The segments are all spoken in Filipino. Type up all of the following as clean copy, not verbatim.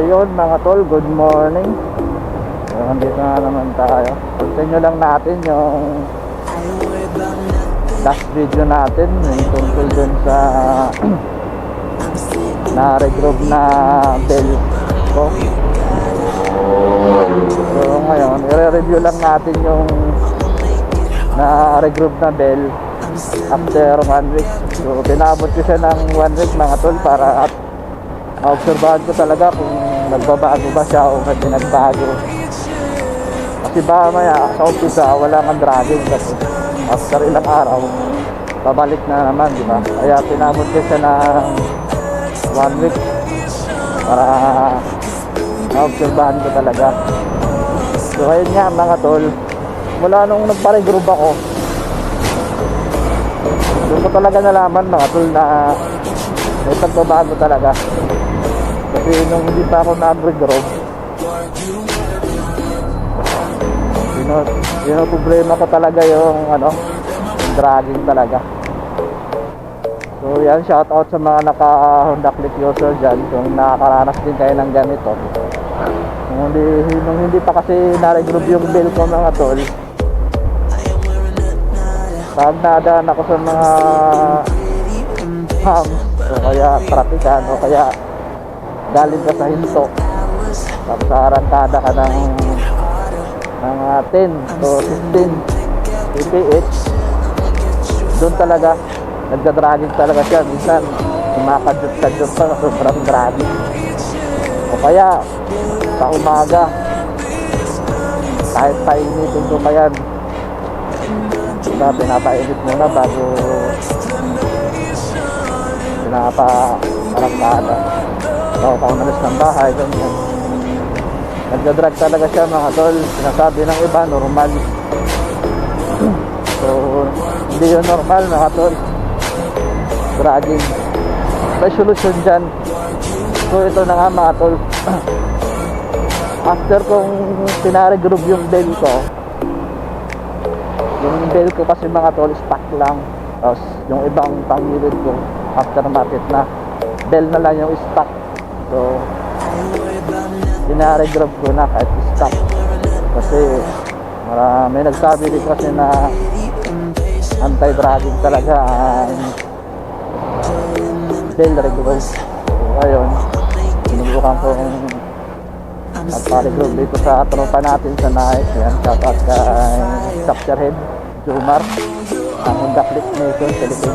yun mga tol, good morning. So nandito na naman tayo. Continue lang natin yung last video natin, yung tungkol dun sa na regroup na bell ko. So ngayon, i-review lang natin yung na regroup na bell after 1 week. So pinabot ko siya ng 1 week mga tol para at maobserbahan ko talaga kung nagbabago ba siya o hindi nagbago. Kasi ba maya sa umpisa wala kang dragging, kasi after ilang araw pabalik na naman, di ba? Kaya pinabot ko siya ng 1 week para maobserbahan ko talaga. So ayun nga mga tol, mula nung nagpa-regroup ako, doon ko talaga nalaman mga tol na may pagbabago talaga. Kasi nung hindi pa ako nag-regroup, yun problema ko talaga yung yung dragging talaga. So yan, shout out sa mga naka Honda Click user dyan kung nakakaranas din kayo ng ganito. Nung hindi pa kasi na-regroup yung bill ko mga tol, pag nadaan ako sa mga hams o kaya trapikan o kaya galing ka sa hinto, tapos arangkada ka ng 10 to 15 kph, doon talaga nagda-dragging talaga siya. Minsan kumakadyot-kadyot pa, sobrang dragging. O kaya sa umaga, kahit painitin ko pa yan, diba, pinapainit muna bago pinaparangkada bago pa umalis ng bahay, ganyan. Nagda-drag talaga siya mga tol. Sinasabi ng iba normal. So hindi yun normal mga tol, dragging. May solusyon dyan. So ito na nga mga tol. After kong pinaregroup yung bell ko, kasi mga tol stock lang, tapos yung ibang pangilid ko aftermarket na bell na lang yung stock. So pinaregroup ko na kahit stock, kasi may nagsabi din kasi na anti-dragging talaga ang bell regroup. So ayun, sinubukan kong magpa-regroup dito sa tropa natin sa Nike. Yan, shout out kay Capture Head Jomar ang Honda Click Nation Philippines.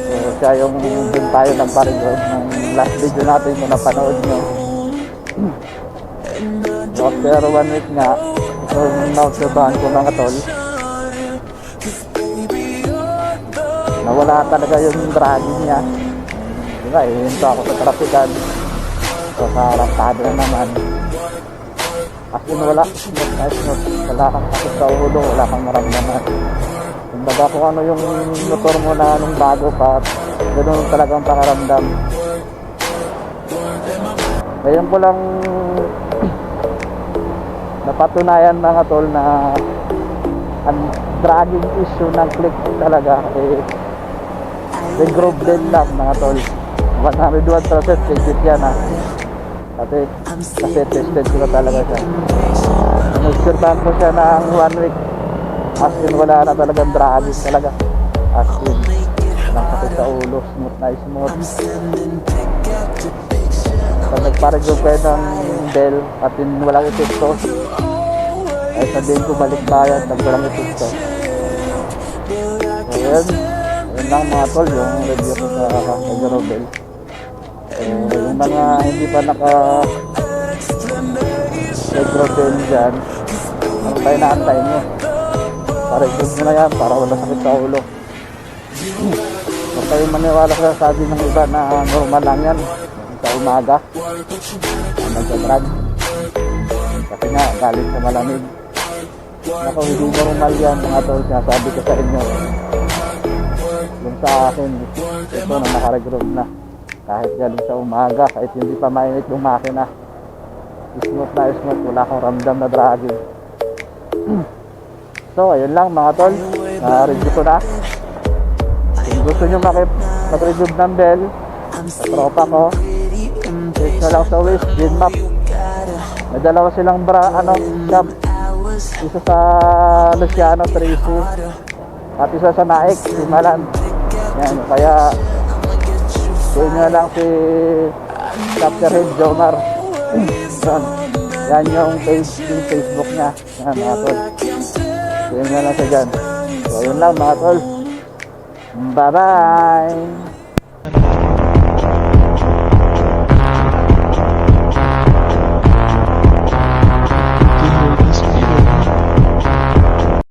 So siya yung dun tayo nagpa-regroup ng last video natin kung napanood nyo. So after 1 week nga, so na-obserbahan ko mga tol, nawala talaga yung dragging niya. Diba, hinto ako sa trapikan, so sa rangkada na naman, as in wala kang sakit sa ulo, wala kang maramdaman. Kumbaga kung ano yung motor mo na nung bago pa, ganoon talagang pakaramdam. Ngayon ko lang napatunayan mga tol na ang dragging issue ng click talaga regroup din lang mga tol. 101% legit yan ha. Kasi tested ko na talaga siya. Nag-obserbahan ko siya ng 1 week, as in wala na talagang dragging talaga. As in walang sakit sa ulo, smooth na smooth. Pag nagpa-regroup kayo ng bell at walang epekto, ay sabihin ko balik bayan pag walang epekto. So yun lang mga tol yung review ko sa regroup bell. So yung mga hindi pa naka regroup bell dyan, ano tayo naantay nyo, pa-regroup nyo na yan para wala sakit sa ulo. Huwag kayo maniwala sa sabi ng iba na normal lang yan sa umaga nagsadrag, kasi nga galing sa malamig. Naku, hindi normal yan mga tol, sinasabi ko sa inyo. Yung sa akin, ito na nakaregroup na kahit galing sa umaga, kahit hindi pa mainit yung makina, smooth na smooth, wala akong ramdam na dragging. So ayun lang mga tol, na-review ko na. Kung gusto nyo mag-regroup ng bell sa tropa ko, nyo lang sa Waze, Ginmap. May dalawa silang shop. Isa sa Luciano, Tracy. At isa sa Naik, Himalan. Yan, kaya kuhin nyo lang si Dr. Head Jomar. Yan yung Facebook niya. Yan mga tol. Kuhin nyo lang siya dyan. So yun lang mga tol. Bye bye.